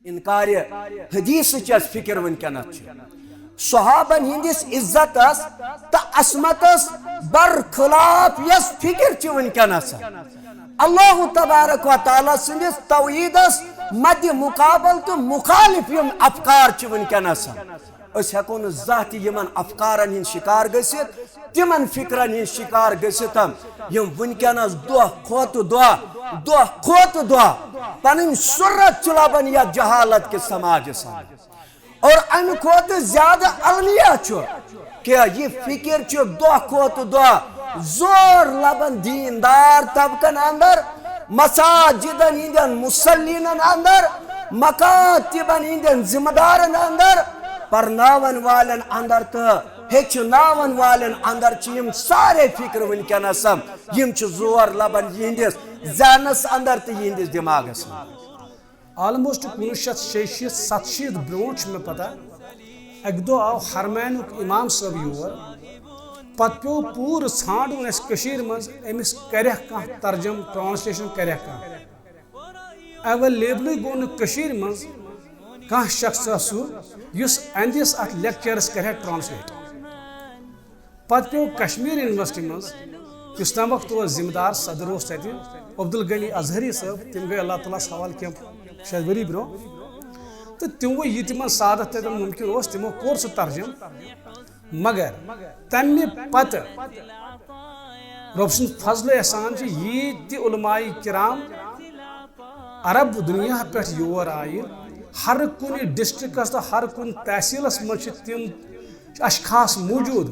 انکار حدیث چس فکر ونکنس صحابن ہندس عزت تو عصمت برخلاف یس فکر ونکنس اللہ تبارک و تعالی سندس توحیدس مد مقابل تو مخالف یم افکار ونکنس اس ہیکو نا ذات یمن افکارن ہند شکار گژھت تمن فکرن ہند شکار گژھت یم ونکنس دہ کھوت دہ پن صورت چلابن یا جہالت کے سماج اور ام کھوت زیادہ المیہ کہ یہ فکر دہ کھوت دہ زور لبن دیندار طبقن اندر مساجدن ہندین مسلینن اندر مکاتبن ہندین ذمہ دارن اندر پرناون والن اندر تو ہیچناون والن اندر یم سارے فکر ونکنس یم زور لبن یہندس ذہنس اندر تو یہندس دماغس آلموسٹ 1966-67 برونٹ میں پتہ اک دو آو حرمین امام صاحب یور پت پیو پور ژھانڈن اس کشیر مز امس کرہ کان ترجم ٹرانسلیشن کرہ کان اویلیبل گو نہ کشیر مز کان شخص سو یس اندس ات لیکچرس کرہ ٹرانسلیٹ پت پیو کشمیر یونیورسٹی مز اس تم وقت ذمہ دار صدر اس تتہ عبدالغنی اظہری صاحب تم گئی اللہ تعالیٰ حوالہ کی شاید ؤری برو تو تم گو یہ تمن سعادت تتن ممکن اس تمو کور سہ ترجم مگر تمہ پتہ رب سند فضل احسان یہ تہ علماء کرام عرب دنیا پہ یور آئی ہر کن ڈسٹرکس تو ہر کن تحصیلس مجھ تم اشخاص موجود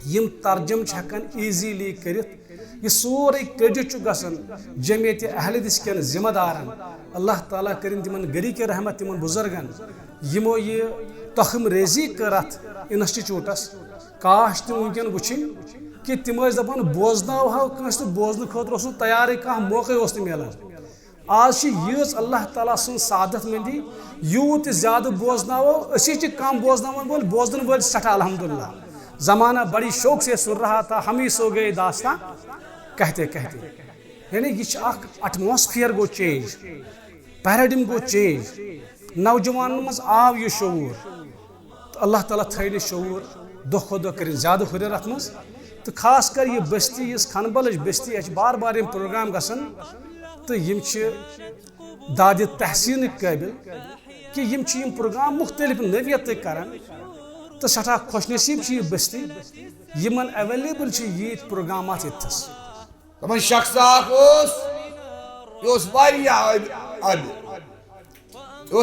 یم ترجم ہکان ایزیلی کرت یہ سورے کڑت گھن جمعیت اہل حدیث کن ذمہ دارن اللہ تعالیٰ کرن تمن گری کے رحمت تمن بزرگن یمو یہ تخم ریزی کر ات انسٹیٹیوٹس کاش تم ونکن وچن کہ تم دپان بوزناو ہو کنس تو بوزن خاطر اس تیار کھانا موقع اس ملان آج یہ اللہ تعالیٰ سن سعادت مندی یوت زیادہ بوزناو اسی کم بوزناون وول بوزن ول سٹھا الحمدللہ زمانہ بڑی شوق سے سن رہا تھا ہم ہی سو گئے داستان کہتے کہتے یعنی یہ ایٹماسفیئر گو چینج پیراڈم گو چینج نوجوان مز آو یہ شعور تو اللہ تعالیٰ تھے شعور دہ کھو دہ کر زیادہ ہر ات مز تو خاص کر یہ بستی اس کھنبلچ بستی یہ بار بار یم پروگرام گژھان تو یم داد تحسین قابل کہ یم پروگرام مختلف نوعیت کران تو سٹھا خوش نصیب یہ بستی یمن اویلیبل یہ پروگرامات اتس تمن شخص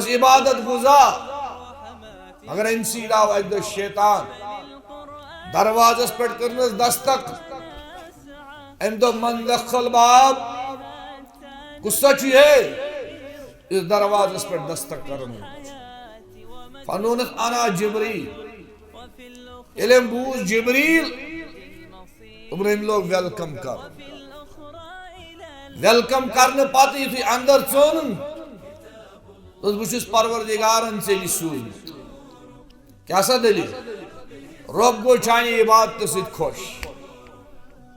یہ عبادت گزار مگر ام سی آو اک دہ شیطان دروازس پہ کرنس دستک ام دہ من دخل باب کسا اس دروازس پہ دستک کرن فنونت انا جبریل علم بوز جبریل تمہیں لوگ ویلکم کر ویلکم کرنے پتہ یہ اندر ژون تو بس پروردگارن ژےٚ سوٗزمُت کیا سا دلیل رب گو چانہ عبادت ست خوش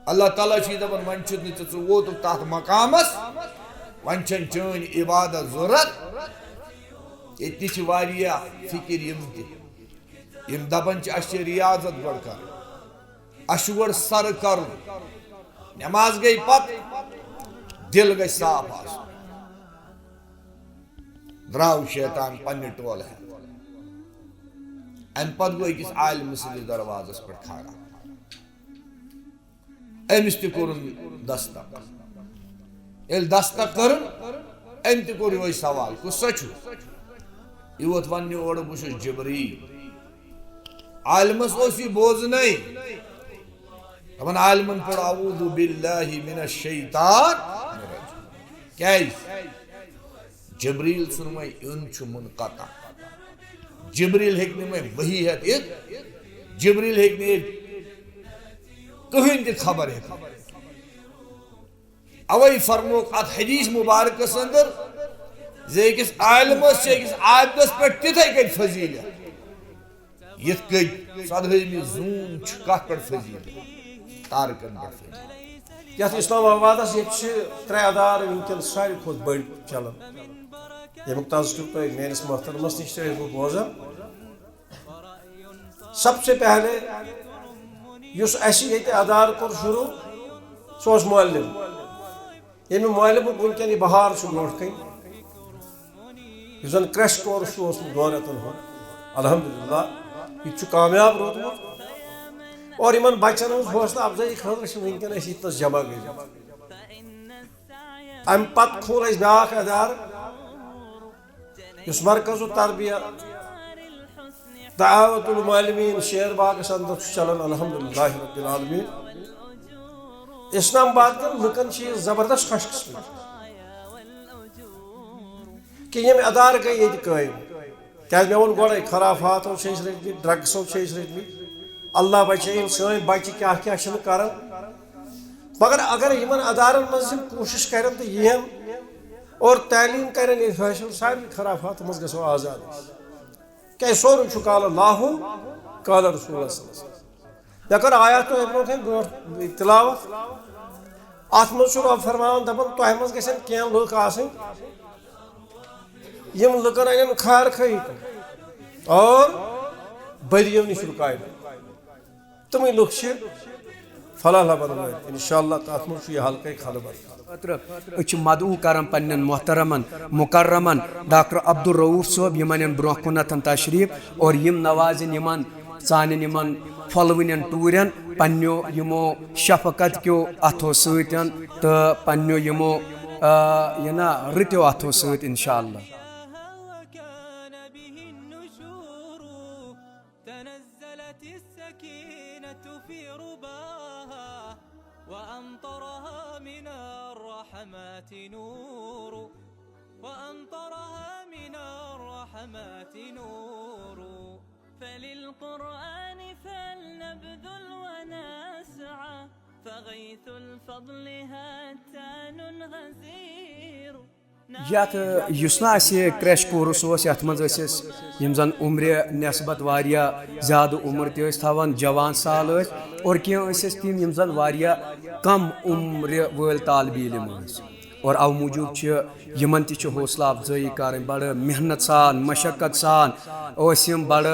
اللہ تعالیٰ دپان ون ژٕ ووتُکھ تتھ مقامس ون چھن چٲنۍ عبادت ضرورت ییٚتہِ چھِ واریاہ فکر یم دپان اس ریاضت گۄڈٕ کرٕنۍ اس گۄڈٕ سر کرُن نماز گئی پت دل گئی صاف آسُن درٛاو شیطان پننہِ ٹولہٕ ہٮ۪تھ امہِ پتہٕ گوٚو أکِس عالمہٕ سٕنٛدِس دروازس پٮ۪ٹھ کھڑا أمِس تہِ کوٚرُن دستک ییٚلہِ دستک کٔرٕن أمۍ تہِ کوٚر یِہوے سوال کُس سا چھُ یہِ ووت وننہِ اورٕ بہٕ چھُس جبریٖل عالمس اوس یہِ بوزنٕے دپان عالمن پوٚر اعوذ باللہ من الشیطان کیٛازِ جبریٖل سُنٛد وۄنۍ یُن چھُ منقطع جبریٖل ہیٚکہِ نہٕ وۄنۍ وحی ہٮ۪تھ یِتھ جبریٖل ہیٚکہِ نہٕ ییٚتہِ کٕہۭنۍ تہِ خبر ہٮ۪تھ اوے فرموک اتھ حدیث مبارکس اندر زِ أکِس عالمس چھِ أکِس عابدس پٮ۪ٹھ تِتھے کٔنۍ فضیٖلت یِتھ کٔنۍ ژۄدہٲیمہِ زوٗن چھُ کتھ پٮ۪ٹھ فضیٖلت تارکن پٮ۪ٹھ فضیٖلت یتھ اسلام آبادس یہ ترے ادار ونکن ساروی کھۄتہٕ بٔڑۍ چلان ییٚمیُک تذکر تۄہہِ میٲنِس محترمس نِش تہِ ٲسوٕ بوزان سب سے پہلے یُس اَسہِ ییٚتہِ ادارٕ کوٚر شروٗع سُہ اوس معلم ییٚمہِ معلمُک وٕنکٮ۪ن یہِ بہار چھُ برونٛٹھ کَنۍ یُس زن کرٛیش کورس چھُ اوسمُت 2 رٮ۪تن ہُنٛد الحمدللہ یہِ تہِ چھُ کامیاب روٗدمُت اور یِمن بچن ہٕنٛز حوصلہٕ افزٲیی خٲطرٕ چھِ وٕنکٮ۪ن أسۍ ییٚتنس جمع گٔمٕتۍ امہِ پتہٕ کھوٗل اَسہِ بیٛاکھ ادارٕ یُس مرکز تربیہ دعوت المعلمین شیر باغس اندر چھُ چلان الحمدللہ رب العالمین اسلام آباد کٮ۪ن لُکن چھِ یہِ زبردست خۄش قٕسمتی کہ یِم ادارٕ گٔے ییٚتہِ قٲیِم کیٛازِ مےٚ ووٚن گۄڈَے خرافاتو چھِ أسۍ رٔٹمٕتۍ ڈرٛگسو چھِ أسۍ رٔٹمٕتۍ اللہ بچٲیِن سٲنۍ بچہِ کیٛاہ کیٛاہ چھِنہٕ کران مگر اگر یِمن ادارن منٛز یِم کوٗشش کرن تہٕ یِہن اور تعلیٖم کرن ییٚتہِ حٲصِل سارنٕے خرافاتو منٛز گژھو آزاد أسۍ کیٛازِ سورُے چھُ قال اللہ قال رسوٗلُ صلی اللہ علیہ وسلم مےٚ کٔر آیات تۄہہِ برونٛٹھ برونٛٹھ تِلاوت اتھ منٛز چھُ رۄب فرماوان دپان تۄہہِ منٛز گژھن کینٛہہ لُکھ آسٕنۍ یِم لُکن انن خیر خٲہی اور بدیو نِش رُکاوِ تِمٕے لُکھ چھِ فلاح لبن وٲلۍ انشاءاللہ تتھ منٛز چھُ یہِ حلقے خلبر أسۍ مدعو کران پننٮ۪ن محترمن مکرمن ڈاکٹر عبدالرؤف صٲب یِمن یِن برونٛہہ کُنتھ تشریٖف اور یِم نوازن یِمن سانٮ۪ن یِمن پھۄلوٕنٮ۪ن ٹوٗرٮ۪ن پننیو یِمو شفقت کیو اتھو سۭتۍ تہٕ پننیو یِمو یہِ نا رٕتیو اتھو سۭتۍ انشاءاللہ وأمطرها من الرحمات نور وأمطرها من الرحمات نور فللقرآن فلنبذل ونسعى فغيث الفضل هتان غزير یتھ یُس نہٕ اَسہِ کرٛیش کورس اوس یتھ منٛز ٲسۍ أسۍ یِم زن عُمرِ نٮ۪سبت واریاہ زیادٕ عُمر تہِ ٲسۍ تھاوان جوان سال ٲسۍ اور کینٛہہ ٲسۍ أسۍ تِم یِم زن واریاہ کم عُمرِ وٲلۍ طالبہِ علم ٲسۍ اور او موٗجوٗب چھِ یِمن تہِ چھِ حوصلہ افزٲیی کرٕنۍ بڑٕ محنت سان مشقت سان ٲسۍ یِم بڑٕ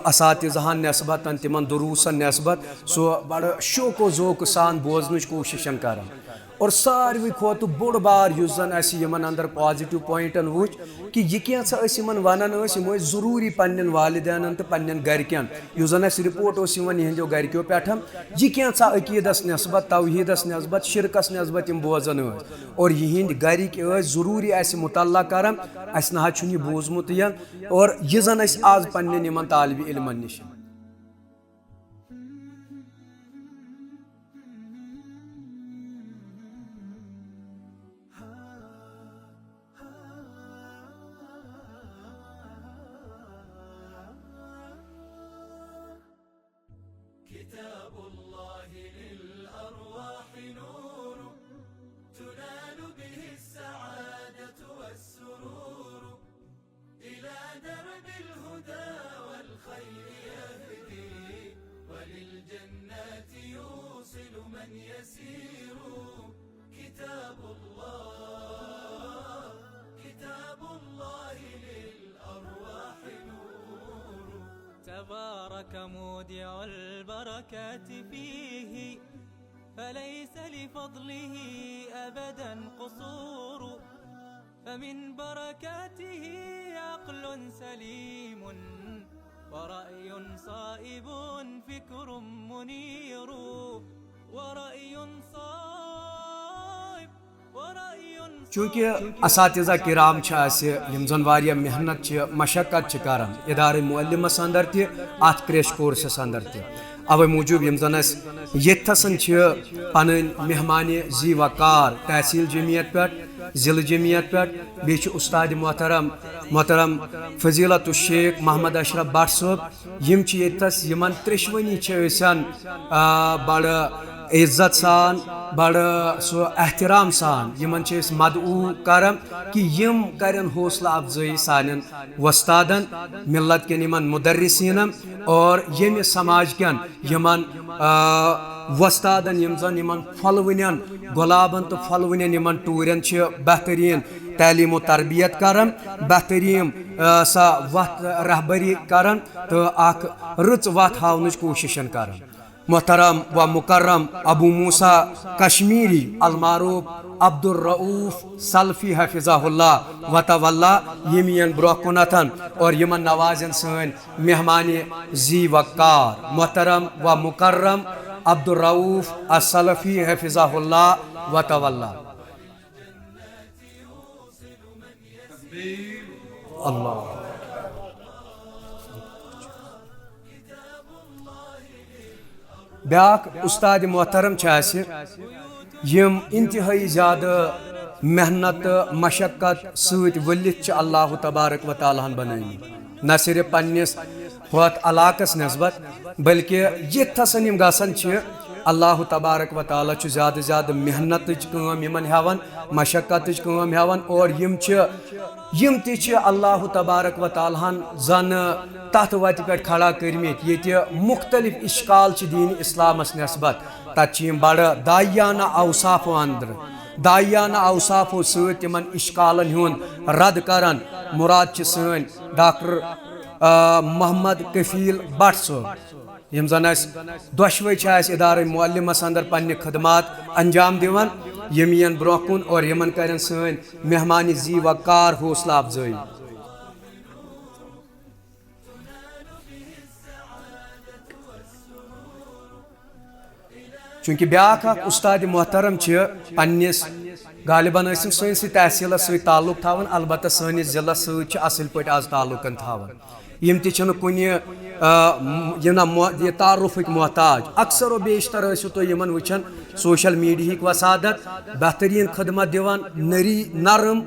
اساتذہن نٮ۪سبتن تِمن دروٗسن نٮ۪سبت سُہ بڑٕ شوقو ذوقہٕ سان بوزنٕچ کوٗشِشن کران اور ساروٕے کھۄتہٕ بوٚڑ بار یُس زن اَسہِ یِمن اندر پازِٹِو پویِنٹن وٕچھ کہِ یہِ کینٛژھا أسۍ یِمن ونان ٲسۍ یِم ٲسۍ ضروٗری پننٮ۪ن والدینن تہٕ پننٮ۪ن گرِکٮ۪ن یُس زن اَسہِ رِپوٹ اوس یِوان یِہنٛدیو گرِکیو پٮ۪ٹھ یہِ کینٛژھا عقیٖدس نٮ۪سبت توحیٖدس نٮ۪سبت شرکس نٮ۪سبت یِم بوزان ٲسۍ اور یِہنٛدۍ گرِکۍ ٲسۍ ضروٗری اَسہِ مُطلع کران اَسہِ نہ حظ چھُنہٕ یہِ بوٗزمُتٕے اور یہِ زن أسۍ آز پننٮ۪ن یِمن طالبہِ علمن نِش تبارك مودع البركات فيه فليس لفضله أبدا قصور فمن بركاته عقل سليم ورأي صائب فكر منير ورأي صائب چونکہ اساتذہ کرام یم زن واریاہ محنت مشقت کران ادارے معلمس اندر تہ ات کریش کورسس اندر تہ اوے موجوب یم زن یتھسن پن مہمان زی وقار تحصیل جمعیت پہ ضلع جمعیت پہ بیچ استاد محترم فضیلت الشیخ محمد اشرف بٹ صٲب یم یتس یمن ترشونی بڑ عزت سان بڑ سو احترام سان یمن مدعو کران کہ یم کرن حوصلہ افزائی سان وستادن ملت کن یمن مدرسینن اور یم سماج کن یمن وستادن یم زن یمن پھلونین گلابن تو پھلونین یمن ٹورین بہترین تعلیم و تربیت کرن بہترین سا وت رہبری کرن تو اخ رٕژ وت ہاونٕچ کوششن کرن محترم و مکرم ابو موسیٰ کشمیری المعروف عبدالرؤوف سلفی حفظہ اللہ وتولہ یمین برہ کنتھن اور یمن نوازن سن مہمان زی وقار محترم و مکرم عبدالرؤوف السلفی حفظہ اللہ وتولہ. اللہ بیاکھ استاد محترم یم انتہائی زیادہ محنت مشقت ست ولت اللہ تبارک و تعالیٰ بنائی نہ صرف پنس ہوت علاقس نسبت بلکہ یتھسن یم گسن اللہ تبارک و تعالیٰ زیادہ زیادہ محنت یمن ہیوان مشقت ہیوان اور یم تہ اللہ تبارک و تعالیٰ زن تت وتہ پہ کھڑا کرمت یہ مختلف اشکال دین اسلامس نسبت تت بڑ دائیانہ اوصافو اندر دائیانہ اوصافو ست تمن اشکالن ہند رد کران مراد سن ڈاکٹر محمد کفیل بٹ صٲب یم زن دۄشوے ادارہ معلمس اندر پنہ خدمات انجام دیوان یم ین برہ کن اور یمن کرن سن مہمان زی وقار حوصلہ افزائی. چونکہ بیاکھ اخ استاد محترم پنس غالباً سن تحصیلس ست تعلق تھاون البتہ سنس ضلع ست اصل پہ آز تعلق تھاون یم تہ کن یہ تعارفک محتاج اکثر و بیشتر ٲسِو تُہۍ یمن وچھان سوشل میڈیاہک وسادت بہترین خدمت دیوان نرم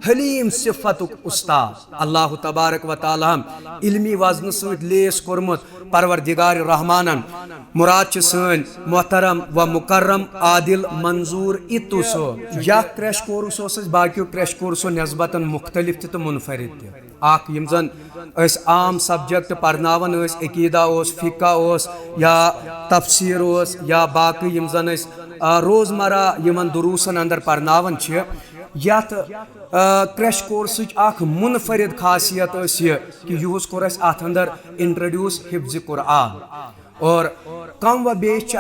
حلیم صفتک استاد اللہ تبارک و تعالیٰ علمی وزن ست لیس کورمت پروردگار رحمانن مراد سن محترم و مکرم عادل منظور اتو صٲب یا کریش کورس اس باقیو کریش کورسو نسبتاً مختلف تہ منفرد تہ اخ یم زن عام سبجیکٹ پرناون عقیدہ فقہ یا تفسیر یا باقی یم زن روزمرہ یمن دروسن اندر پرناون یت کریش کورسچ اخ منفرد خاصیت یہ کہ یہس کور ات اندر انٹروڈیوس حفظ قرآن اور کم و بیش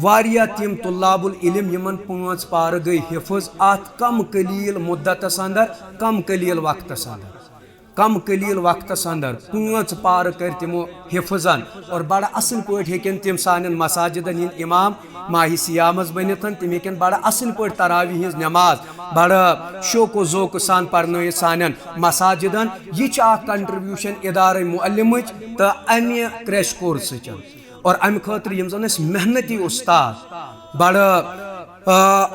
واریاہ تم طلاب العلم یمن 5 پار گئی حفظ ات کم قلیل مدتس اندر کم قلیل وقتس اندر کم قلیل وقتس اندر 5 پار کر تمو حفظن اور بڑا اصل پٲٹھۍ ہیکن تم سانن مساجدن ہند امام ماہی سیامس بنتھ تم ہیکن بڑا اصل پٲٹھۍ تراویح ہز نماز بڑا شوق و ذوق سان پرنٲیِتھ سانن مساجدن یہ اخ کنٹربیوشن ادارہ معلمچ تو امہ کریش کورسچ اور امہ خاطر یم زن محنتی استاد بڑا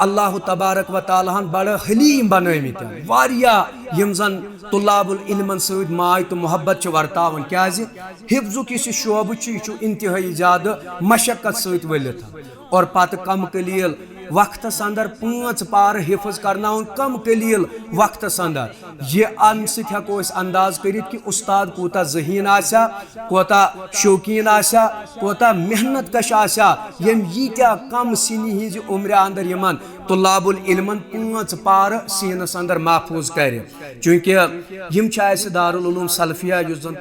اللہ تبارک و تعالیٰ بڑا حلیم بنٲمٕتۍ واریاہ یم زن طلاب العلمن ست ماے تو محبت ورتاون کیازِ حفظک یہ شعبہ یہ انتہائی زیادہ مشقت ست ولتھ اور پتہ کم قلیل وقتس اندر 5 پار حفظ کرناون کم قلیل وقتس اندر یہ ام ست ہیکو انداز کرت کہ استاد کوتا ذہین آسیا کوتا شوقین آسیا کوتا محنت کش آسیا یم ییتیا کم سنی ہز عمر اندر یمن طلاب العلمن 5 پار سینس اندر محفوظ کر چونکہ یم دارالعلوم سلفیہ اس زن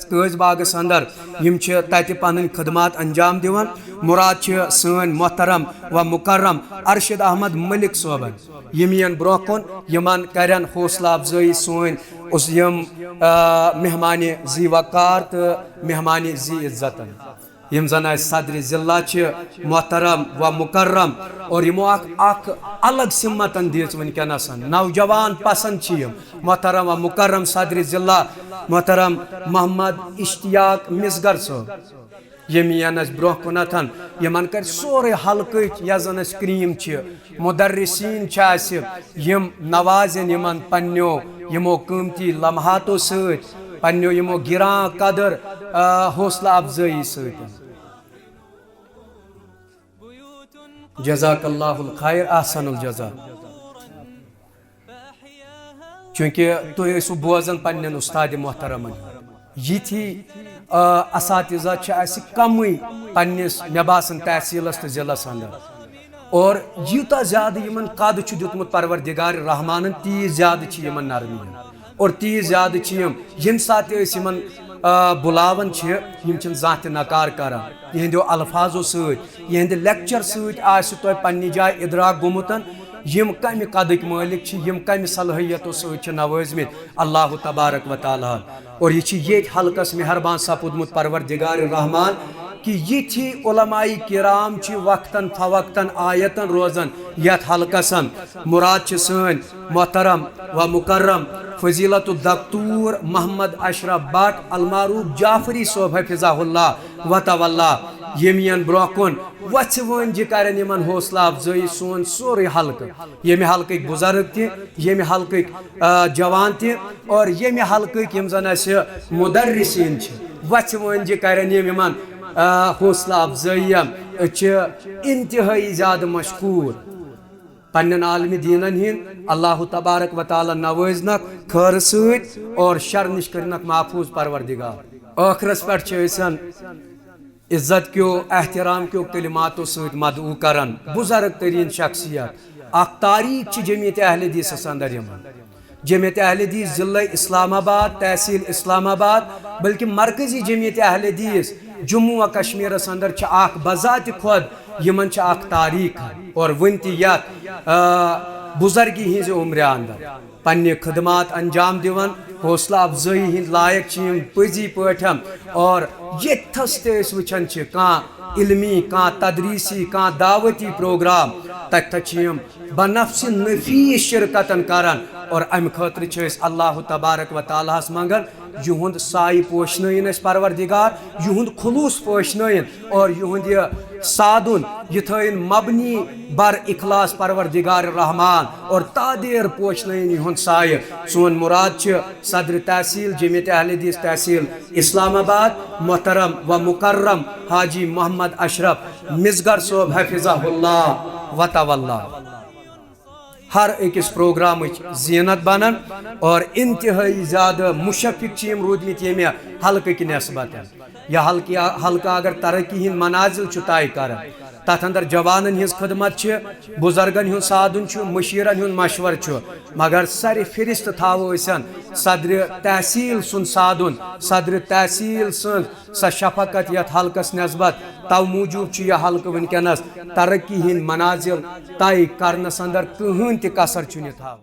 قٲضۍ باغس اندر یم تتہ پنن خدمات انجام دیوان مراد سن محترم و مکرم ارشد احمد ملک صٲبن یم ین برہ کن یمن کرن حوصلہ افزائی سن یم مہمان زی وقار تو مہمان زی عزتن یم زن صدر ضلع محترم و مکرم اور یمو اخ الگ سمتن دِژ ونکس نوجوان پسند محترم و مکرم صدر ضلع محترم محمد اشتیاق مسگر صٲب یم برہ کنتھن یمن کر سورے حلقچ یا زن کریم مدرسین یم نوازن یمن پنیو یمو قیمتی لمحاتو ست پنیو یمو گران قدر حوصلہ افزائی ست جزاک اللہ الخیر احسن الجزا چونکہ تُہۍ ٲسِو بوزان پنن استاد محترمن یتھی اساتذہ کمی پنس مے باسان تحصیلس تو ضلع اندر اور یوتہ زیادہ یمن قد چھ دیتمت پروردگار رحمانن تیز زیادہ چھ یمن نرمی اور تیز زیادہ چھ یم سات یمن بلاون یم چھ زانت نکار کران یہندیو الفاظو سۭتۍ یہند لیکچر سۭتۍ آسہِ تۄہہِ پننہِ جایہِ ادراک گوٚمُتن یم کمہِ قدٕکۍ مٲلک چھ یم کمہِ صلٲحیتو سۭتۍ چھ نوٲزمٕتۍ اللہ تبارک و تعالیٰ اور یہ چھ ییٚتہِ حلقس مہربان سپودمُت پروردگار رحمان کہ یہ علماء کرام چھ وقتاً فوقتاً آیتاً روزان یت حلقسن مراد چھ سن محترم و مکرم فضیلت الدکتور محمد اشرف بٹ المعروف جعفری صوب حفظہ اللہ و تولا یم برو کن وچھ ونجہ کرن یمن حوصلہ افزائی سون سوری حلقہ یمہ حلقک بزرگ تہ یمہ حلقک جوان تہ اور یمہ حلقک یم زن اس مدرسین چھ وچھ ونجہ کرن یمن حوصلہ افزائی انتہائی زیادہ مشکور پنن عالم دینن ہند اللہ تبارک و تعالی نوازنک خیر ست اور شر نش کرنک محفوظ پروردگار آخرس پہ عزت کیو احترام کیو کلماتو ست مدعو کرن بزرگ ترین شخصیت اخ تاریخ چھ جمعیت اہل حدیث اندر یمن جمعیت اہل حدیث ضلع اسلام آباد تحصیل اسلام آباد بلکہ مرکزی جمعیت اہل حدیث جموں و کشمیر اندر چھ اخ بذات خود یمن چھ اخ تاریخ اور ون تہ یت بزرگی ہز عمر اندر پنہ خدمات انجام دیون حوصلہ افزائی ہند لائق چھ پزی پٹھم اور یتھس تہ وچھان چھ کان علمی کان تدریسی کان دعوتی پروگرام تک بنفس نفیس شرکتن کران اور ام خاطر چھ اللہ تبارک و تعالیٰ منگان یہند سائے پوشنائن اس پروردگار یہند خلوص پوشنائن اور یہند یہ سادن یہ تھائن مبنی بر اخلاص پروردگار رحمان اور تادیر پوشنائن یہند سائے سون مراد چھ صدر تحصیل جمعیت اہل حدیث تحصیل اسلام آباد محترم و مکرم حاجی محمد اشرف مزگر صوب حفظہ اللہ و تولا ہر اکس پروگرام زینت بنان اور انتہائی زیادہ مشفق چیم رودمت یمہ حلقہ کی نسبت یہ حلقہ اگر ترقی ہند منازل طے کر تر اندر جوانن ہز خدمت بزرگن ہند سادن مشیرن ہند مشور مگر سر فہرست تھو صدر تحصیل سن سادن صدر تحصیل سن سا شفقت یت حلقس نسبت تو موجود یہ حلقہ ونکس ترقی ہند منازل طے کرنس اندر کہین تہ کسر چھ تھو